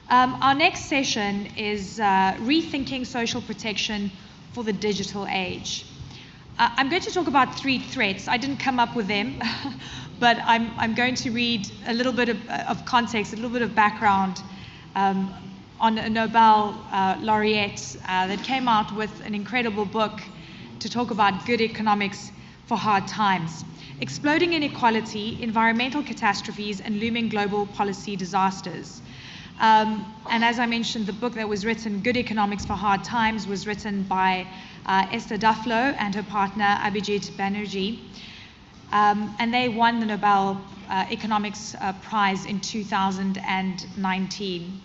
Our next session is Rethinking Social Protection for the Digital Age. I'm going to talk about 3 threats. I didn't come up with them, but I'm going to read a little bit of context, a little bit of background on a Nobel laureate that came out with an incredible book to talk about good economics for hard times. Exploding inequality, environmental catastrophes, and looming global policy disasters. And as I mentioned, the book that was written, Good Economics for Hard Times, was written by Esther Duflo and her partner, Abhijit Banerjee. And they won the Nobel Economics Prize in 2019.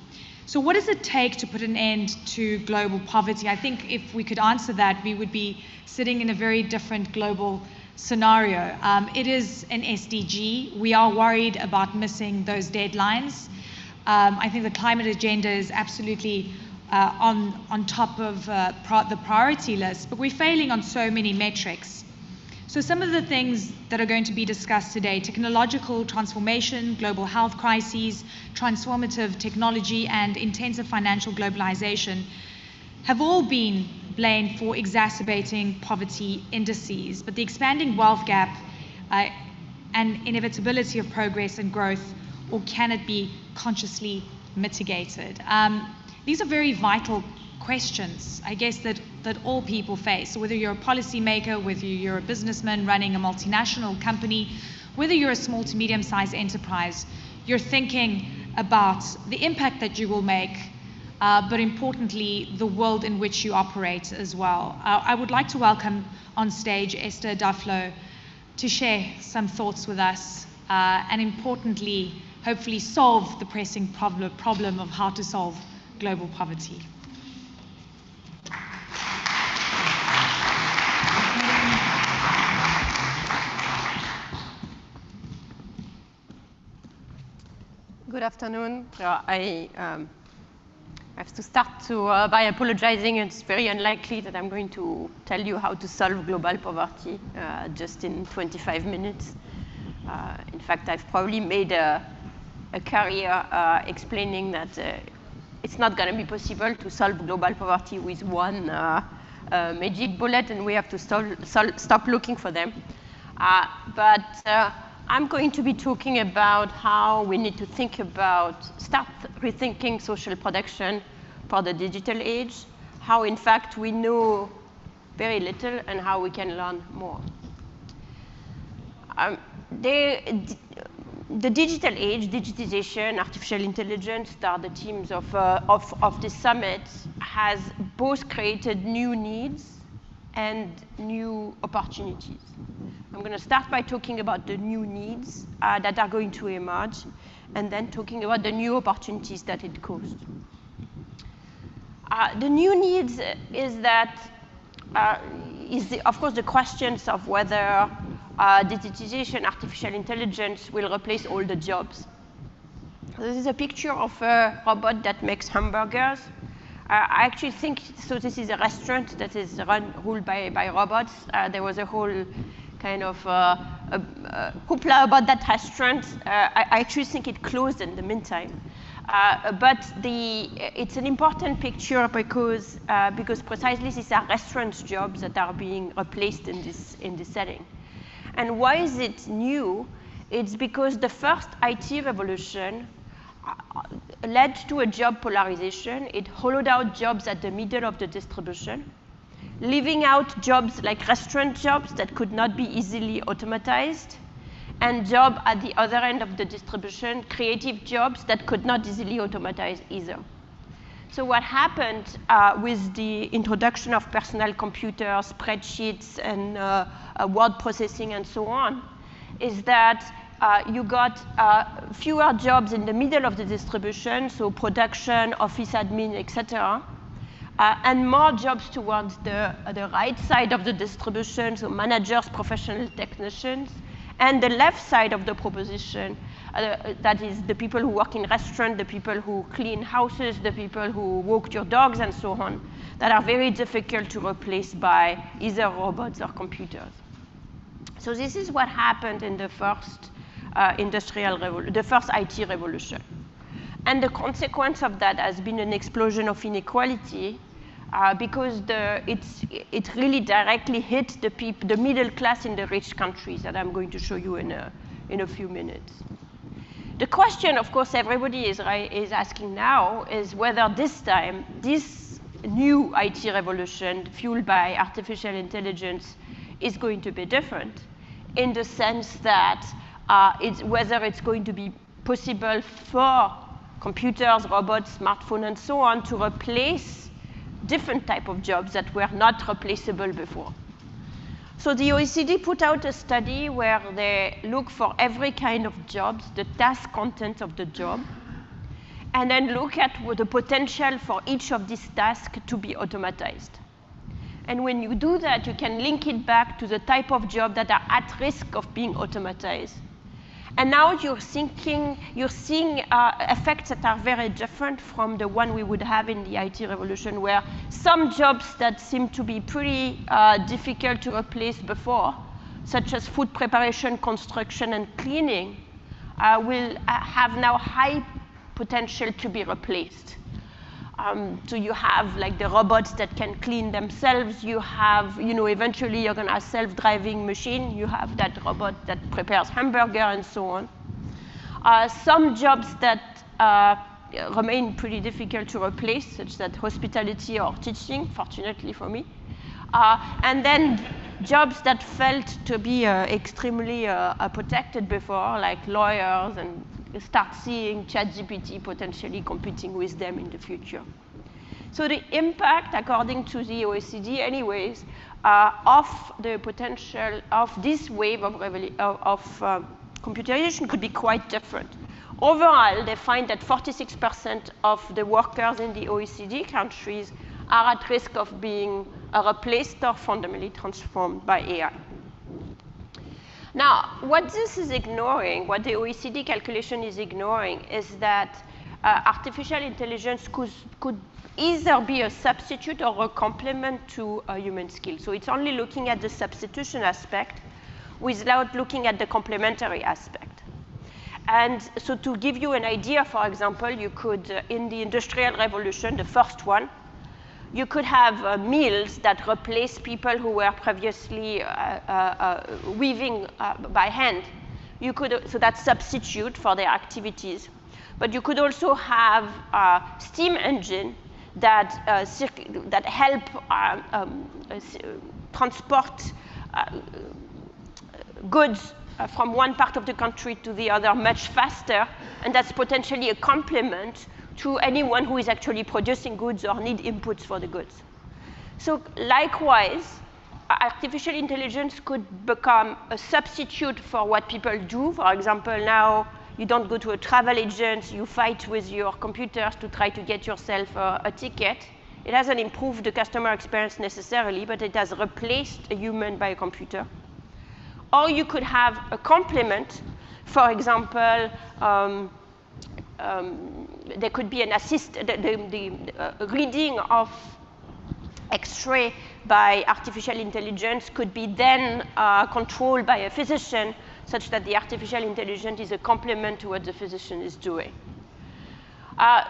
So what does it take to put an end to global poverty? I think if we could answer that, we would be sitting in a very different global scenario. It is an SDG. We are worried about missing those deadlines. I think the climate agenda is absolutely on top of the priority list, but we're failing on so many metrics. So some of the things that are going to be discussed today: technological transformation, global health crises, transformative technology, and intensive financial globalization have all been blamed for exacerbating poverty indices, but the expanding wealth gap and inevitability of progress and growth, or can it be consciously mitigated? These are very vital questions, I guess, that all people face. So whether you're a policymaker, whether you're a businessman running a multinational company, whether you're a small to medium-sized enterprise, you're thinking about the impact that you will make, but importantly, the world in which you operate as well. I would like to welcome on stage Esther Duflo to share some thoughts with us, and importantly, hopefully solve the pressing problem of how to solve global poverty. Good afternoon. I have to start by apologizing. It's very unlikely that I'm going to tell you how to solve global poverty just in 25 minutes. In fact, I've probably made a career explaining that it's not going to be possible to solve global poverty with one magic bullet, and we have to stop looking for them. But I'm going to be talking about how we need to start rethinking social production for the digital age, how in fact we know very little and how we can learn more. The digital age, digitization, artificial intelligence, are the themes of this summit, has both created new needs and new opportunities. I'm going to start by talking about the new needs that are going to emerge, and then talking about the new opportunities that it caused. The new needs is of course the questions of whether digitization, artificial intelligence will replace all the jobs. This is a picture of a robot that makes hamburgers. I actually think, so this is a restaurant that is ruled by robots. There was a whole kind of hoopla about that restaurant. I actually think it closed in the meantime. But it's an important picture because precisely these are restaurant jobs that are being replaced in this setting. And why is it new? It's because the first IT revolution led to a job polarization. It hollowed out jobs at the middle of the distribution, leaving out jobs like restaurant jobs that could not be easily automatized, and job at the other end of the distribution, creative jobs that could not easily automatize either. So what happened with the introduction of personal computers, spreadsheets, and word processing and so on, is that you got fewer jobs in the middle of the distribution, so production, office admin, etc., and more jobs towards the right side of the distribution, so managers, professional technicians, and the left side of the proposition, that is the people who work in restaurants, the people who clean houses, the people who walk your dogs, and so on, that are very difficult to replace by either robots or computers. So this is what happened in the first the first IT revolution. And the consequence of that has been an explosion of inequality because it really directly hit the middle class in the rich countries that I'm going to show you in a few minutes. The question, of course, everybody is asking now is whether this time, this new IT revolution fueled by artificial intelligence is going to be different in the sense that whether it's going to be possible for computers, robots, smartphones, and so on to replace different type of jobs that were not replaceable before. So the OECD put out a study where they look for every kind of jobs, the task content of the job, and then look at the potential for each of these tasks to be automatized. And when you do that, you can link it back to the type of job that are at risk of being automatized. And now you're seeing effects that are very different from the one we would have in the IT revolution, where some jobs that seem to be pretty difficult to replace before, such as food preparation, construction, and cleaning, will have now high potential to be replaced. So you have like the robots that can clean themselves. You have, eventually you're going to have self-driving machine. You have that robot that prepares hamburger and so on. Some jobs that remain pretty difficult to replace, such as hospitality or teaching, fortunately for me. And then jobs that felt to be extremely protected before, like lawyers, and start seeing ChatGPT potentially competing with them in the future. So the impact, according to the OECD anyways, of the potential of this wave of computerization could be quite different. Overall, they find that 46% of the workers in the OECD countries are at risk of being replaced or fundamentally transformed by AI. Now, what this is ignoring, what the OECD calculation is ignoring, is that artificial intelligence could either be a substitute or a complement to a human skill. So it's only looking at the substitution aspect without looking at the complementary aspect. And so to give you an idea, for example, you could, in the Industrial Revolution, the first one, you could have mills that replace people who were previously weaving by hand. So that's substitute for their activities. But you could also have steam engine that help transport goods from one part of the country to the other much faster, and that's potentially a complement to anyone who is actually producing goods or need inputs for the goods. So likewise, artificial intelligence could become a substitute for what people do. For example, now you don't go to a travel agent, you fight with your computers to try to get yourself a ticket. It hasn't improved the customer experience necessarily, but it has replaced a human by a computer. Or you could have a complement. For example, there could be an the reading of X-ray by artificial intelligence could be then controlled by a physician, such that the artificial intelligence is a complement to what the physician is doing.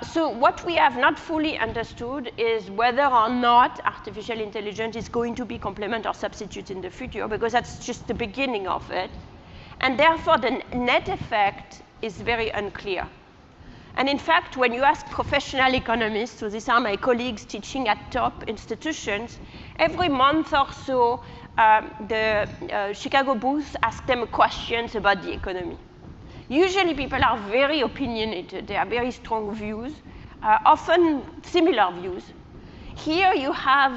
So what we have not fully understood is whether or not artificial intelligence is going to be complement or substitute in the future, because that's just the beginning of it. And therefore, the net effect is very unclear. And in fact, when you ask professional economists, so these are my colleagues teaching at top institutions, every month or so, the Chicago booth asks them questions about the economy. Usually people are very opinionated. They have very strong views, often similar views. Here you have,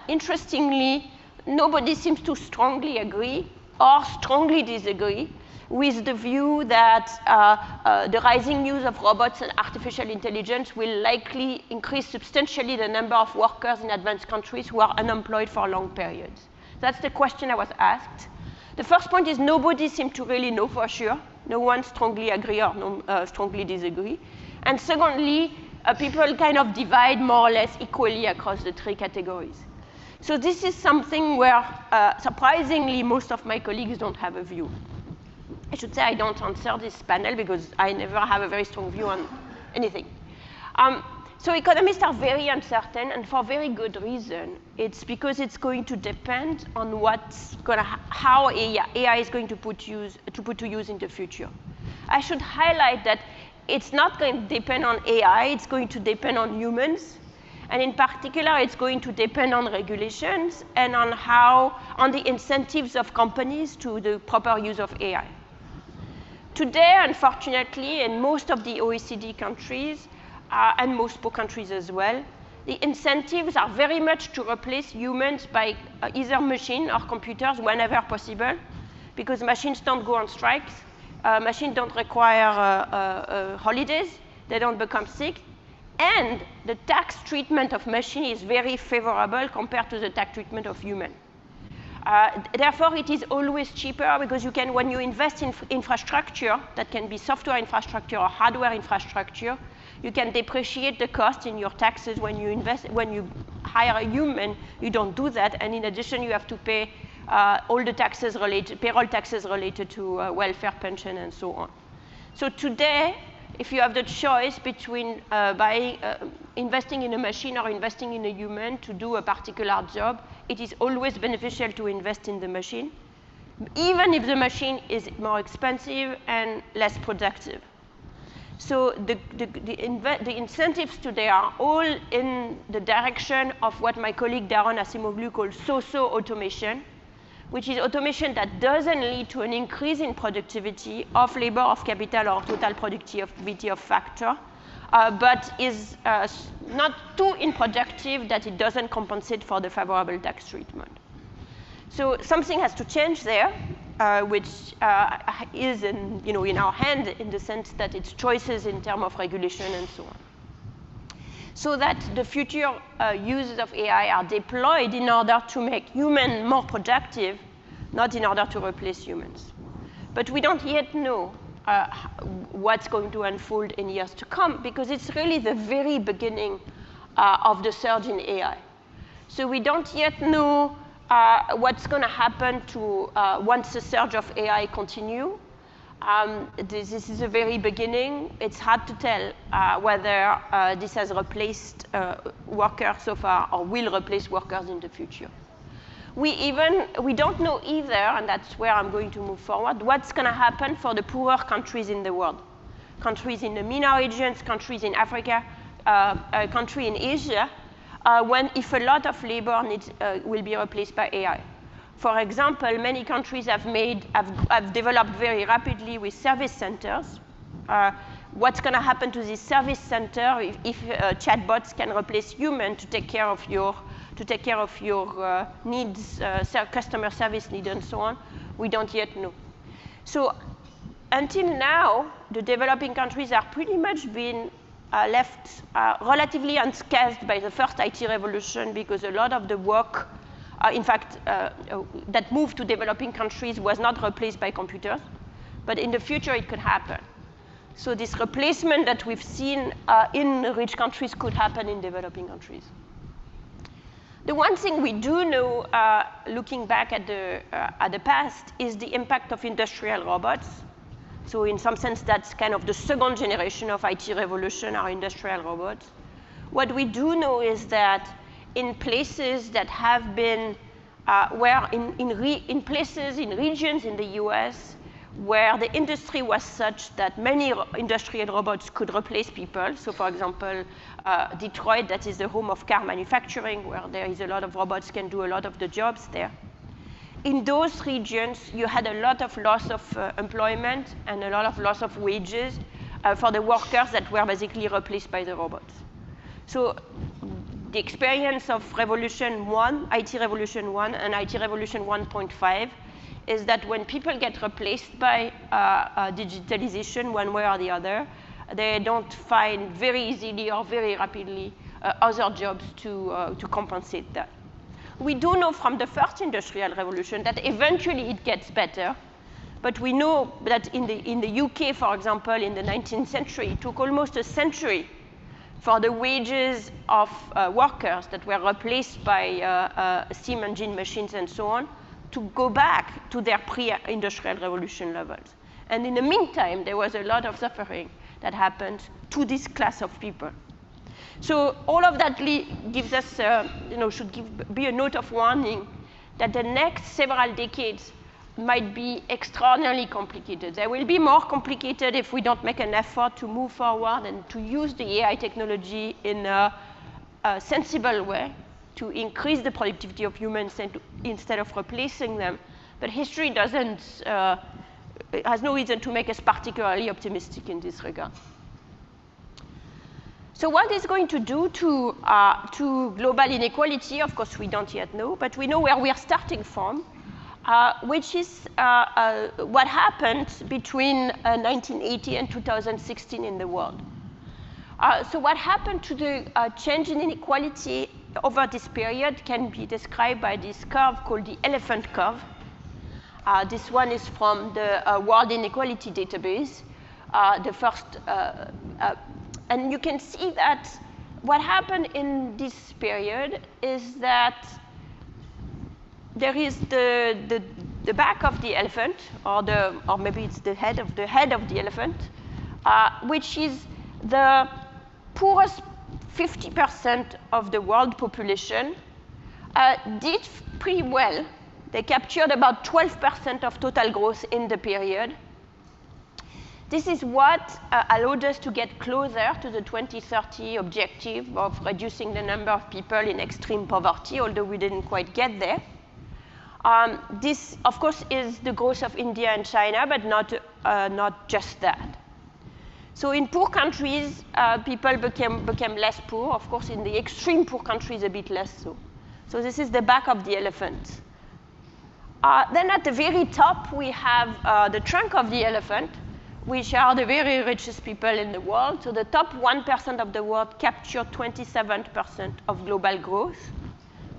interestingly, nobody seems to strongly agree or strongly disagree with the view that the rising use of robots and artificial intelligence will likely increase substantially the number of workers in advanced countries who are unemployed for long periods. That's the question I was asked. The first point is nobody seems to really know for sure. No one strongly agree or strongly disagree. And secondly, people kind of divide more or less equally across the three categories. So this is something where, surprisingly, most of my colleagues don't have a view. I should say I don't answer this panel because I never have a very strong view on anything. So economists are very uncertain, and for very good reason. It's because it's going to depend on how AI is going to put to use in the future. I should highlight that it's not going to depend on AI, it's going to depend on humans. And in particular, it's going to depend on regulations and on the incentives of companies to the proper use of AI. Today, unfortunately, in most of the OECD countries, and most poor countries as well, the incentives are very much to replace humans by either machine or computers whenever possible, because machines don't go on strikes, machines don't require holidays, they don't become sick, and the tax treatment of machine is very favorable compared to the tax treatment of human. Therefore, it is always cheaper because you can, when you invest in infrastructure, that can be software infrastructure or hardware infrastructure, you can depreciate the cost in your taxes. When you hire a human, you don't do that, and in addition, you have to pay all the taxes payroll taxes related to welfare, pension, and so on. So today, if you have the choice between investing in a machine or investing in a human to do a particular job, it is always beneficial to invest in the machine, even if the machine is more expensive and less productive. So the incentives today are all in the direction of what my colleague Daron Acemoglu calls so-so automation, which is automation that doesn't lead to an increase in productivity of labor, of capital, or total productivity of factor, but is not too unproductive that it doesn't compensate for the favorable tax treatment. So something has to change there, which is in our hand in the sense that it's choices in terms of regulation and so on. So that the future uses of AI are deployed in order to make humans more productive, not in order to replace humans. But we don't yet know what's going to unfold in years to come, because it's really the very beginning of the surge in AI. So we don't yet know what's going to happen to once the surge of AI continues. This is the very beginning. It's hard to tell whether this has replaced workers so far or will replace workers in the future. We don't know either, and that's where I'm going to move forward, what's going to happen for the poorer countries in the world. Countries in the MENA regions, countries in Africa, a country in Asia, if a lot of labor will be replaced by AI. For example, many countries have developed very rapidly with service centers. What's going to happen to this service center if chatbots can replace humans to take care of your needs, customer service needs, and so on? We don't yet know. So until now, the developing countries are pretty much been left relatively unscathed by the first IT revolution, because a lot of the work, in fact, that moved to developing countries was not replaced by computers. But in the future, it could happen. So this replacement that we've seen in rich countries could happen in developing countries. The one thing we do know, looking back at the past, is the impact of industrial robots. So in some sense, that's kind of the second generation of IT revolution, are industrial robots. What we do know is that in places that have been, in regions in the US, where the industry was such that many industrial robots could replace people. So for example, Detroit, that is the home of car manufacturing, where there is a lot of robots can do a lot of the jobs there. In those regions, you had a lot of loss of employment and a lot of loss of wages for the workers that were basically replaced by the robots. So the experience of Revolution 1, IT Revolution 1, and IT Revolution 1.5 is that when people get replaced by digitalization one way or the other, they don't find very easily or very rapidly other jobs to compensate that. We do know from the first industrial revolution that eventually it gets better, but we know that in the UK, for example, in the 19th century, it took almost a century for the wages of workers that were replaced by steam engine machines and so on to go back to their pre-industrial revolution levels. And in the meantime, there was a lot of suffering. that happens to this class of people. So all of that gives us, should be a note of warning that the next several decades might be extraordinarily complicated. They will be more complicated if we don't make an effort to move forward and to use the AI technology in a sensible way to increase the productivity of humans instead of replacing them. But history has no reason to make us particularly optimistic in this regard. So what is going to do to global inequality? Of course, we don't yet know, but we know where we are starting from, which is what happened between 1980 and 2016 in the world. So what happened to the change in inequality over this period can be described by this curve called the elephant curve. This one is from the World Inequality Database, the first. And you can see that what happened in this period is that there is the back of the elephant, or maybe it's the head of the elephant, which is the poorest 50% of the world population did pretty well. They captured about 12% of total growth in the period. This is what allowed us to get closer to the 2030 objective of reducing the number of people in extreme poverty, although we didn't quite get there. This, of course, is the growth of India and China, but not just that. So in poor countries, people became less poor. Of course, in the extreme poor countries, a bit less so. So this is the back of the elephant. Then at the very top, we have the trunk of the elephant, which are the very richest people in the world. So the top 1% of the world captured 27% of global growth.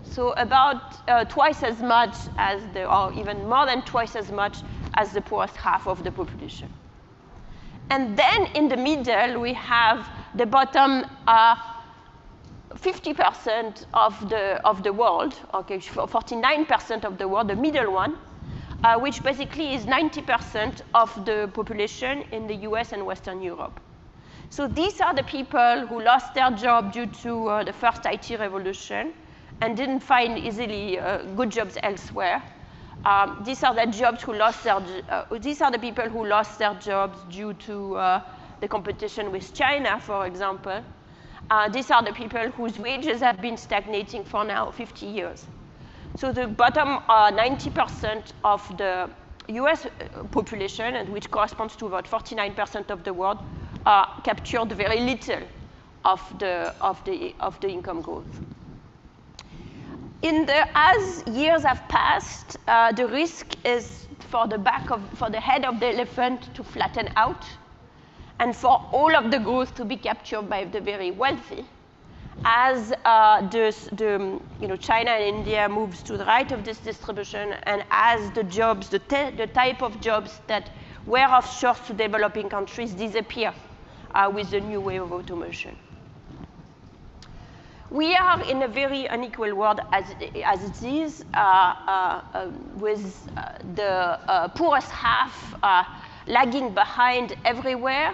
So about twice as much as or even more than twice as much as the poorest half of the population. And then in the middle, we have the bottom 50% of the world, okay, 49% of the world, the middle one, which basically is 90% of the population in the US and Western Europe. So these are the people who lost their job due to the first IT revolution and didn't find easily good jobs elsewhere. These are the people who lost their jobs due to the competition with China, for example. These are the people whose wages have been stagnating for now 50 years. So the bottom 90% of the US population, and which corresponds to about 49% of the world, captured very little of the income growth. As years have passed, the risk is for the head of the elephant to flatten out, and for all of the growth to be captured by the very wealthy. As China and India moves to the right of this distribution, and as the jobs, the type of jobs that were offshore to developing countries disappear with the new wave of automation. We are in a very unequal world as it is, with the poorest half lagging behind everywhere.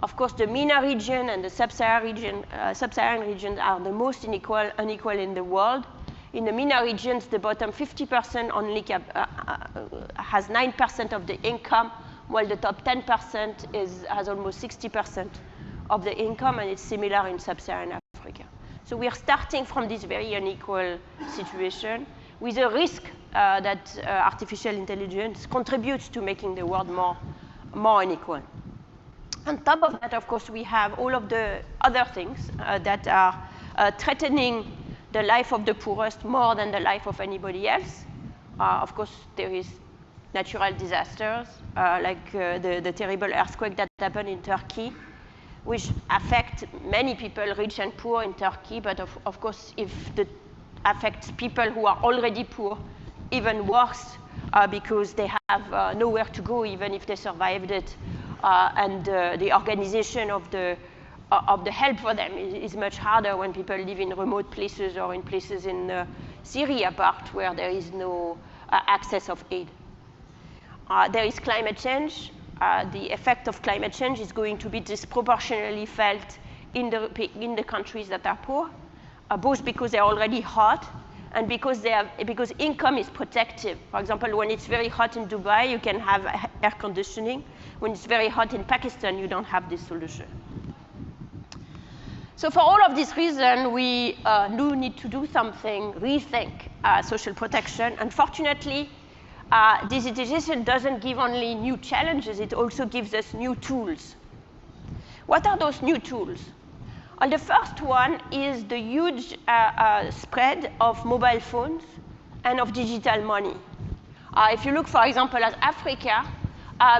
Of course, the MENA region and the sub-Saharan region are the most unequal in the world. In the MENA regions, the bottom 50% only has 9% of the income, while the top 10% has almost 60% of the income, and it's similar in sub-Saharan Africa. So we are starting from this very unequal situation with a risk that artificial intelligence contributes to making the world more unequal. On top of that, of course, we have all of the other things that are threatening the life of the poorest more than the life of anybody else. Of course, there is natural disasters, like the terrible earthquake that happened in Turkey, which affect many people, rich and poor in Turkey, but of course, if it affects people who are already poor, even worse, because they have nowhere to go even if they survived it, and the organization of the help for them is much harder when people live in remote places or in places in Syria part where there is no access of aid. There is climate change. the effect of climate change is going to be disproportionately felt in the countries that are poor, both because they're already hot and because income is protective. For example, when it's very hot in Dubai, you can have air conditioning. When it's very hot in Pakistan, you don't have this solution. So for all of these reasons, we do need to do something, rethink social protection. Unfortunately, digitization doesn't give only new challenges, it also gives us new tools. What are those new tools? Well, the first one is the huge spread of mobile phones and of digital money. If you look, for example, at Africa,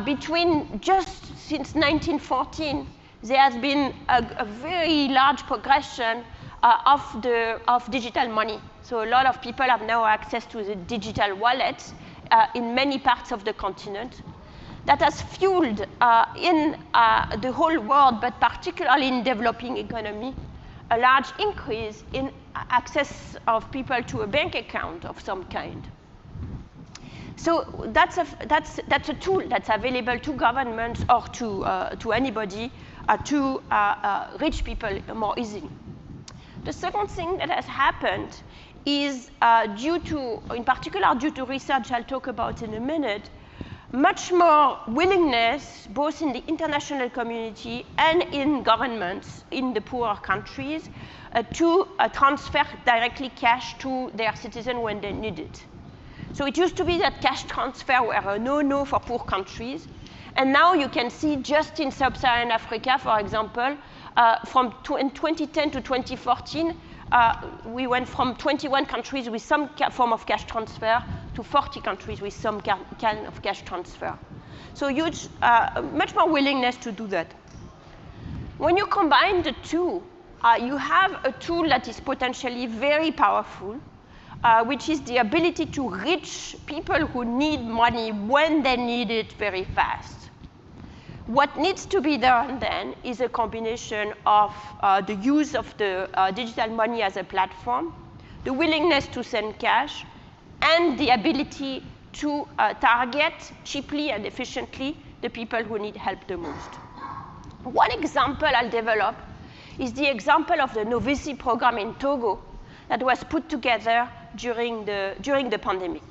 between just since 1914, there has been a very large progression of digital money. So a lot of people have now access to the digital wallets in many parts of the continent. That has fueled in the whole world, but particularly in developing economy, a large increase in access of people to a bank account of some kind. So that's a tool that's available to governments or to anybody to reach people more easily. The second thing that has happened is in particular due to research I'll talk about in a minute, much more willingness, both in the international community and in governments in the poorer countries, to transfer directly cash to their citizens when they need it. So it used to be that cash transfer were a no-no for poor countries. And now you can see just in sub-Saharan Africa, for example, from 2010 to 2014, we went from 21 countries with some form of cash transfer to 40 countries with some kind of cash transfer. So huge, much more willingness to do that. When you combine the two, you have a tool that is potentially very powerful, which is the ability to reach people who need money when they need it very fast. What needs to be done then is a combination of the use of the digital money as a platform, the willingness to send cash, and the ability to target cheaply and efficiently the people who need help the most. One example I'll develop is the example of the Novici program in Togo that was put together during the pandemic.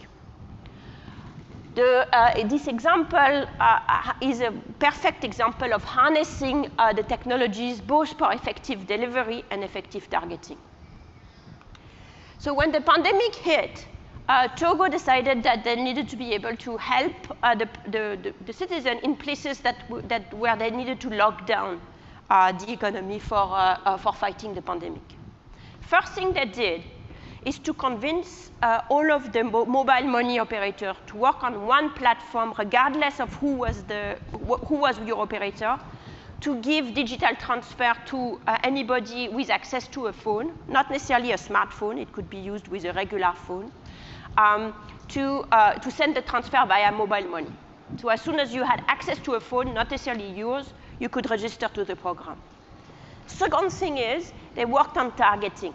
This example is a perfect example of harnessing the technologies both for effective delivery and effective targeting. So when the pandemic hit, Togo decided that they needed to be able to help the citizens in places where they needed to lock down the economy for fighting the pandemic. First thing they did is to convince all of the mobile money operators to work on one platform, regardless of who was your operator, to give digital transfer to anybody with access to a phone, not necessarily a smartphone, it could be used with a regular phone, to send the transfer via mobile money. So as soon as you had access to a phone, not necessarily yours, you could register to the program. Second thing is, they worked on targeting.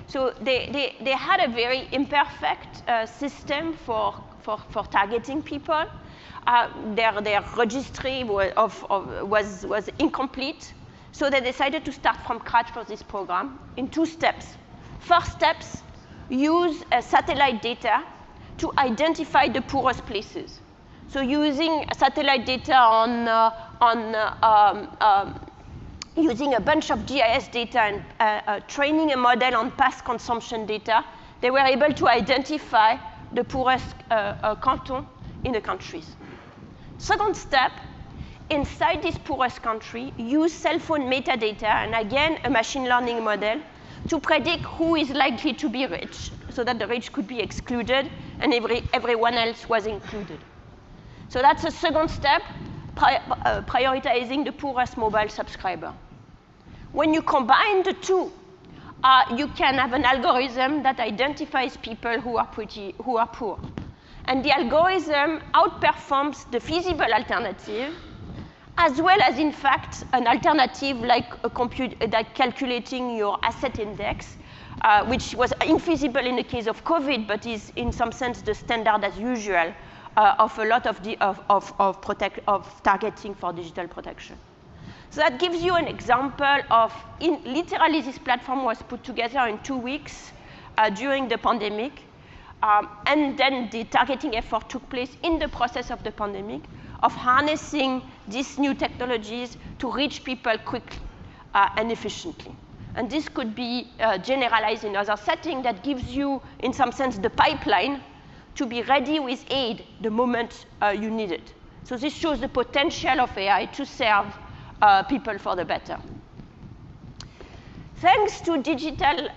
So they had a very imperfect system for targeting people. Their registry was incomplete. So they decided to start from scratch for this program in 2 steps. First steps, use satellite data to identify the poorest places. So using satellite data using a bunch of GIS data and training a model on past consumption data, they were able to identify the poorest canton in the countries. Second step, inside this poorest country, use cell phone metadata and again a machine learning model to predict who is likely to be rich so that the rich could be excluded and everyone else was included. So that's the second step, prioritizing the poorest mobile subscriber. When you combine the two, you can have an algorithm that identifies people who are poor. And the algorithm outperforms the feasible alternative, as well as, in fact, an alternative like calculating your asset index, which was infeasible in the case of COVID, but is in some sense the standard as usual of a lot of targeting for digital protection. So that gives you an example of, literally this platform was put together in 2 weeks during the pandemic. And then the targeting effort took place in the process of the pandemic, of harnessing these new technologies to reach people quickly and efficiently. And this could be generalized in other settings that gives you, in some sense, the pipeline to be ready with aid the moment you need it. So this shows the potential of AI to serve people for the better. Thanks to digital,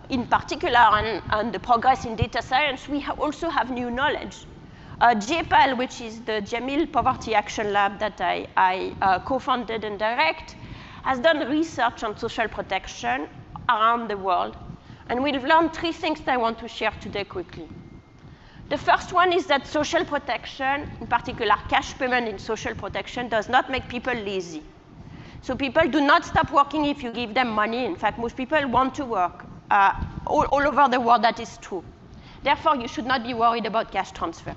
in particular, and the progress in data science, we also have new knowledge. JPAL, which is the Jameel Poverty Action Lab that I co-founded and direct, has done research on social protection around the world. And we've learned 3 things that I want to share today quickly. The first one is that social protection, in particular cash payment in social protection, does not make people lazy. So people do not stop working if you give them money. In fact, most people want to work. All over the world, that is true. Therefore, you should not be worried about cash transfer.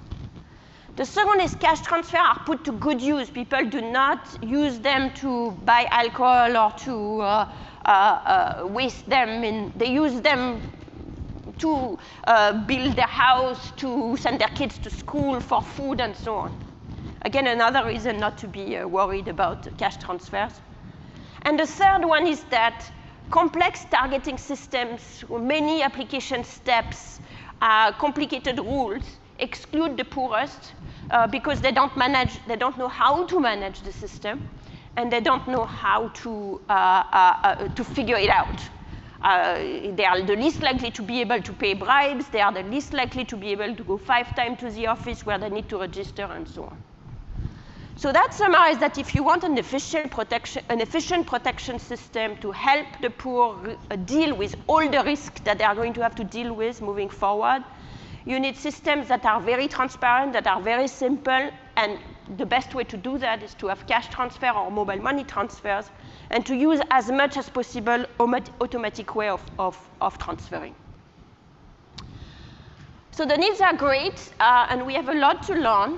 The second is cash transfer are put to good use. People do not use them to buy alcohol or to waste them. They use them to build their house, to send their kids to school, for food, and so on. Again, another reason not to be worried about cash transfers. And the third one is that complex targeting systems, many application steps, complicated rules, exclude the poorest because they don't know how to manage the system, and they don't know how to figure it out. They are the least likely to be able to pay bribes. They are the least likely to be able to go 5 times to the office where they need to register, and so on. So that summarizes that if you want an efficient protection system to help the poor deal with all the risks that they are going to have to deal with moving forward, you need systems that are very transparent, that are very simple, and the best way to do that is to have cash transfer or mobile money transfers, and to use as much as possible automatic way of transferring. So the needs are great, and we have a lot to learn.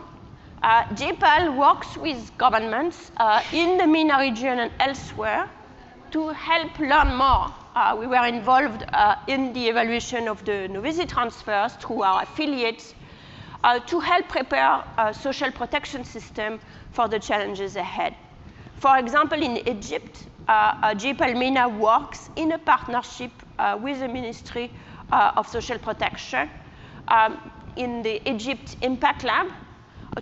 JPAL works with governments in the MENA region and elsewhere to help learn more. We were involved in the evaluation of the novice transfers through our affiliates to help prepare a social protection system for the challenges ahead. For example, in Egypt, JPAL MENA works in a partnership with the Ministry of Social Protection in the Egypt Impact Lab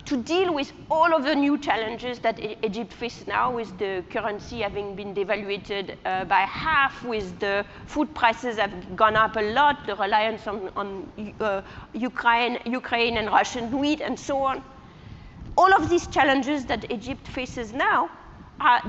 to deal with all of the new challenges that Egypt faces now, with the currency having been devaluated by half, with the food prices have gone up a lot, the reliance on Ukraine and Russian wheat, and so on. All of these challenges that Egypt faces now,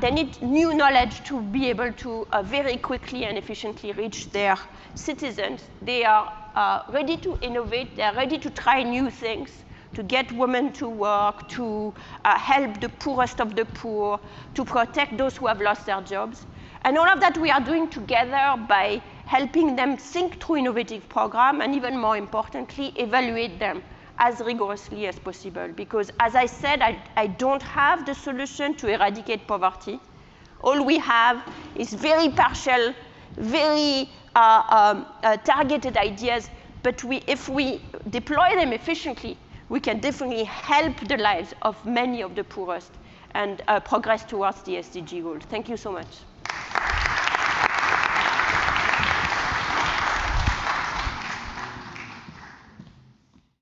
they need new knowledge to be able to very quickly and efficiently reach their citizens. They are ready to innovate. They are ready to try new things, to get women to work, to help the poorest of the poor, to protect those who have lost their jobs. And all of that we are doing together by helping them think through innovative programs, and even more importantly, evaluate them as rigorously as possible. Because as I said, I don't have the solution to eradicate poverty. All we have is very partial, very targeted ideas, but if we deploy them efficiently, we can definitely help the lives of many of the poorest and progress towards the SDG goals. Thank you so much.